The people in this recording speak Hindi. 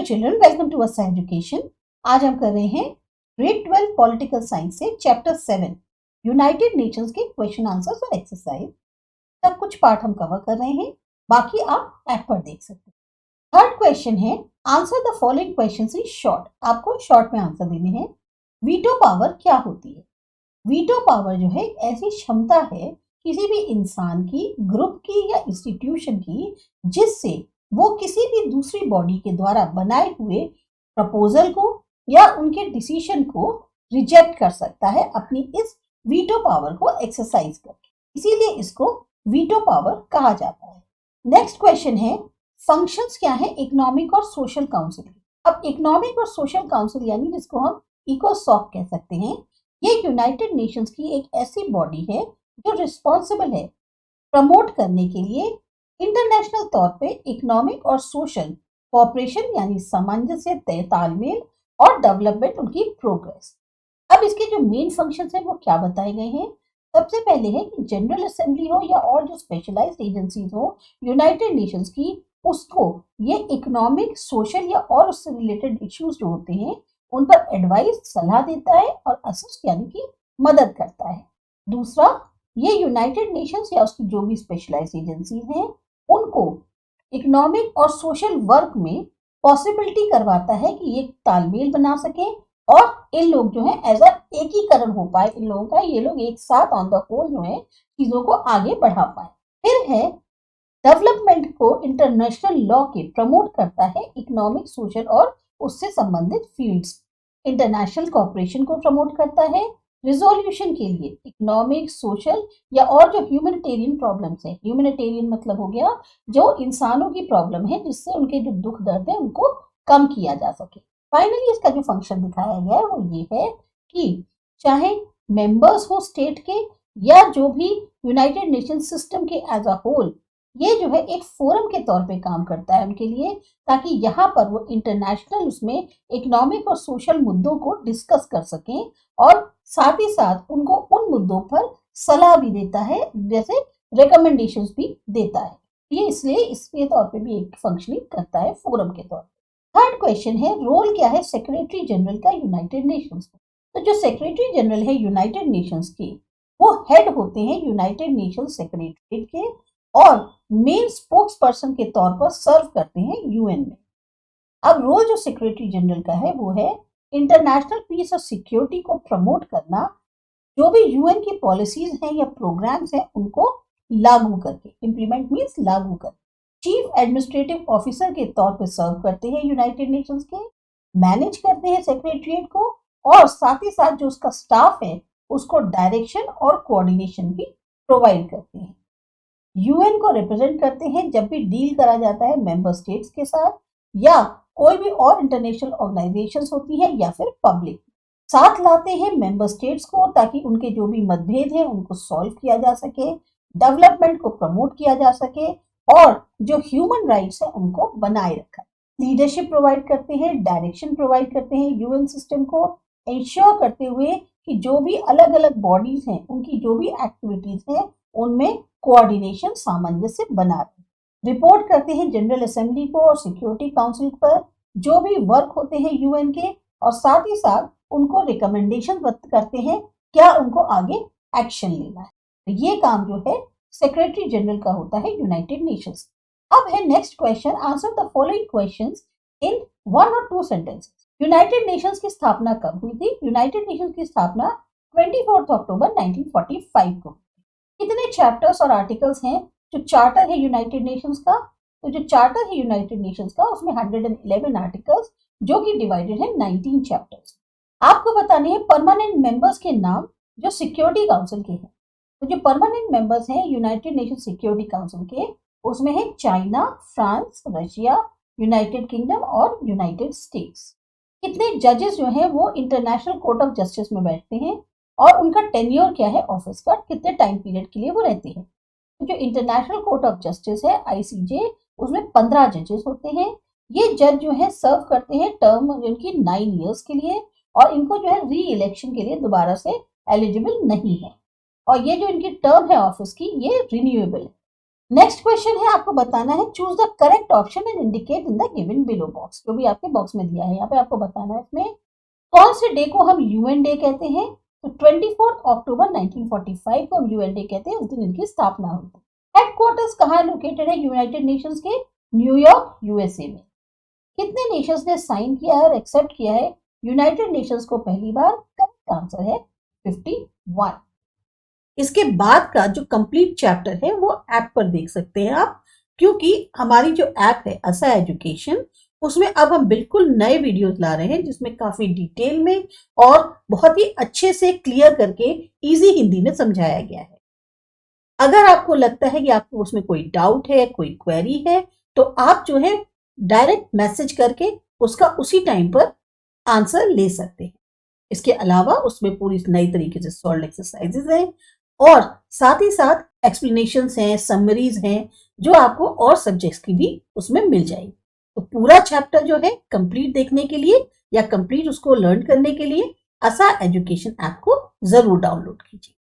हेलो चिल्ड्रन, वेलकम टू असा एजुकेशन। आज हम कर रहे हैं ग्रेड 12 पॉलिटिकल साइंस से चैप्टर 7 यूनाइटेड नेशंस के क्वेश्चन आंसर्स और एक्सरसाइज। सब कुछ पार्ट हम कवर कर रहे हैं, बाकी आप ऐप पर देख सकते हैं। थर्ड क्वेश्चन है answer the following questions in short. आपको शॉर्ट में आंसर देने हैं। वीटो पावर क्या होती है? वीटो पावर जो है एक ऐसी क्षमता है किसी भी इंसान की, ग्रुप की या इंस्टीट्यूशन की, जिससे वो किसी भी दूसरी बॉडी के द्वारा बनाए हुए प्रपोजल को या उनके डिसीजन को रिजेक्ट कर सकता है अपनी इस वीटो पावर को एक्सरसाइज करके। इसीलिए इसको वीटो पावर कहा जाता है। नेक्स्ट क्वेश्चन है फंक्शंस क्या है इकोनॉमिक और सोशल काउंसिल की। अब इकोनॉमिक और सोशल काउंसिल यानी जिसको हम इकोसॉक कह सकते हैं, ये यूनाइटेड नेशंस की एक ऐसी बॉडी है जो रिस्पॉन्सिबल है प्रमोट करने के लिए इंटरनेशनल तौर पे इकोनॉमिक और सोशल कोऑपरेशन यानी सामंजस्य, तालमेल और डेवलपमेंट, उनकी प्रोग्रेस। अब इसके जो मेन फंक्शंस हैं वो क्या बताए गए हैं। सबसे पहले है कि जनरल असेंबली हो या और जो स्पेशलाइज्ड एजेंसीज हो यूनाइटेड नेशंस की, उसको ये इकोनॉमिक, सोशल या और उससे रिलेटेड इश्यूज जो होते हैं उन पर एडवाइस, सलाह देता है और असिस्ट यानी कि मदद करता है। दूसरा, ये यूनाइटेड नेशंस या उसकी जो भी स्पेशलाइज्ड एजेंसीज हैं उनको इकोनॉमिक और सोशल वर्क में पॉसिबिलिटी करवाता है कि ये तालमेल बना सके और इन लोग जो है एज एकीकरण हो पाए, इन लोगों का, ये लोग एक साथ ऑन द होल जो है चीजों को आगे बढ़ा पाए। फिर है डेवलपमेंट को इंटरनेशनल लॉ के प्रमोट करता है इकोनॉमिक, सोशल और उससे संबंधित फील्ड्स। इंटरनेशनल कोऑपरेशन को प्रमोट करता है रिजोल्यूशन के लिए इकोनॉमिक, सोशल या और जो ह्यूमैनिटेरियन प्रॉब्लम्स है। ह्यूमैनिटेरियन मतलब हो गया जो इंसानों की प्रॉब्लम है जिससे उनके जो दुख दर्द है उनको कम किया जा सके। फाइनली इसका जो फंक्शन दिखाया गया है वो ये है कि चाहे मेंबर्स हो स्टेट के या जो भी यूनाइटेड नेशन सिस्टम के एज अ होल, ये जो है एक फोरम के तौर पे काम करता है उनके लिए, ताकि यहाँ पर वो इंटरनेशनल उसमें इकोनॉमिक और सोशल मुद्दों को डिस्कस कर सकें और साथ ही साथ उनको उन मुद्दों पर सलाह भी देता है, जैसे रिकमेंडेशंस भी देता है। ये इसलिए इसके तौर पे भी एक फंक्शनिंग करता है फोरम के तौर पे। थर्ड क्वेश्चन है रोल क्या है सेक्रेटरी जनरल का यूनाइटेड नेशंस में। तो जो सेक्रेटरी जनरल है यूनाइटेड नेशंस के, वो हेड होते हैं यूनाइटेड नेशन सेक्रेटरीट के और मेन स्पोक्स पर्सन के तौर पर सर्व करते हैं यूएन में। अब रोल जो सेक्रेटरी जनरल का है वो है इंटरनेशनल पीस और सिक्योरिटी को प्रमोट करना, जो भी यूएन की पॉलिसीज हैं या प्रोग्राम्स हैं उनको लागू करके, इंप्लीमेंट मींस लागू कर। चीफ एडमिनिस्ट्रेटिव ऑफिसर के तौर पर सर्व करते हैं यूनाइटेड नेशंस के, मैनेज करते हैं सेक्रेटरीट को और साथ ही साथ जो उसका स्टाफ है उसको डायरेक्शन और कोऑर्डिनेशन भी प्रोवाइड करते हैं। यूएन को रिप्रेजेंट करते हैं जब भी डील करा जाता है मेंबर स्टेट्स के साथ या कोई भी और इंटरनेशनल ऑर्गेनाइजेशंस होती है या फिर पब्लिक, साथ लाते हैं मेंबर स्टेट्स को ताकि उनके जो भी मतभेद हैं उनको सॉल्व किया जा सके, डेवलपमेंट को प्रमोट किया जा सके और जो ह्यूमन राइट्स है उनको बनाए रखा। लीडरशिप प्रोवाइड करते हैं, डायरेक्शन प्रोवाइड करते हैं यूएन सिस्टम को, इंश्योर करते हुए कि जो भी अलग अलग बॉडीज हैं उनकी जो भी एक्टिविटीज हैं उनमें कोऑर्डिनेशन, सामंजस्य बना रहे। रिपोर्ट करते हैं जनरल असेंबली को और सिक्योरिटी काउंसिल पर जो भी वर्क होते हैं यूएन के, और साथ ही साथ उनको रिकमेंडेशन करते हैं क्या उनको आगे एक्शन लेना है। तो ये काम जो है सेक्रेटरी जनरल का होता है यूनाइटेड नेशंस। अब है next question, answer the following questions in 1 और 2 सेंटेंसेस। यूनाइटेड नेशंस की स्थापना कब हुई थी? यूनाइटेड नेशंस की स्थापना 24 अक्टूबर 1945 को। कितने चैप्टर्स और आर्टिकल्स हैं जो चार्टर है यूनाइटेड नेशंस का? तो जो चार्टर है यूनाइटेड नेशंस का उसमें 111 आर्टिकल्स जो कि डिवाइडेड है 19 चैप्टर्स। आपको बताने हैं परमानेंट मेंबर्स के नाम जो सिक्योरिटी काउंसिल के हैं। तो जो परमानेंट मेंबर्स हैं यूनाइटेड नेशन सिक्योरिटी काउंसिल के, उसमें है China, France, Russia, United kingdom और यूनाइटेड स्टेट्स। कितने जजेस जो हैं वो इंटरनेशनल कोर्ट ऑफ जस्टिस में बैठते हैं और उनका टेन्योर क्या है ऑफिस का, कितने टाइम पीरियड के लिए वो रहते हैं। तो जो इंटरनेशनल कोर्ट ऑफ जस्टिस है आईसीजे, उसमें 15 जजेस होते हैं। ये जज जो है सर्व करते हैं टर्म जिनकी 9 इयर्स के लिए और इनको जो है री इलेक्शन के लिए दोबारा से एलिजिबल नहीं है और ये जो इनकी टर्म है ऑफिस की ये रिन्यूएबल है। नेक्स्ट क्वेश्चन है, आपको बताना है choose the correct option and indicate in the given below box. जो भी आपके बॉक्स में दिया है यहाँ पे आपको बताना है इसमें कौन से डे को हम यूएन डे कहते हैं। तो 24 अक्टूबर 1945 को हम यूएन डे कहते हैं, उस दिन इनकी स्थापना हुई थी। हेडक्वार्टर्स कहाँ लोकेटेड है यूनाइटेड नेशंस के? न्यूयॉर्क यूएसए में। कितने नेशंस ने साइन किया है और एक्सेप्ट किया है यूनाइटेड नेशंस को पहली बार? करेक्ट आंसर है 51। इसके बाद का जो कंप्लीट चैप्टर है वो ऐप पर देख सकते हैं आप, क्योंकि हमारी जो ऐप है असा एजुकेशन, उसमें अब हम बिल्कुल नए वीडियोस ला रहे हैं जिसमें काफी डिटेल में और बहुत ही अच्छे से क्लियर करके इजी हिंदी में समझाया गया है। अगर आपको लगता है कि आपको उसमें कोई डाउट है, कोई क्वेरी है, तो आप जो है डायरेक्ट मैसेज करके उसका उसी टाइम पर आंसर ले सकते हैं। इसके अलावा उसमें पूरी नई तरीके से सॉल्व एक्सरसाइजेज हैं और साथ ही साथ एक्सप्लेनेशंस हैं, समरीज हैं, जो आपको और सब्जेक्ट्स की भी उसमें मिल जाएगी। तो पूरा चैप्टर जो है कंप्लीट देखने के लिए या कंप्लीट उसको लर्न करने के लिए असा एजुकेशन ऐप को जरूर डाउनलोड कीजिए।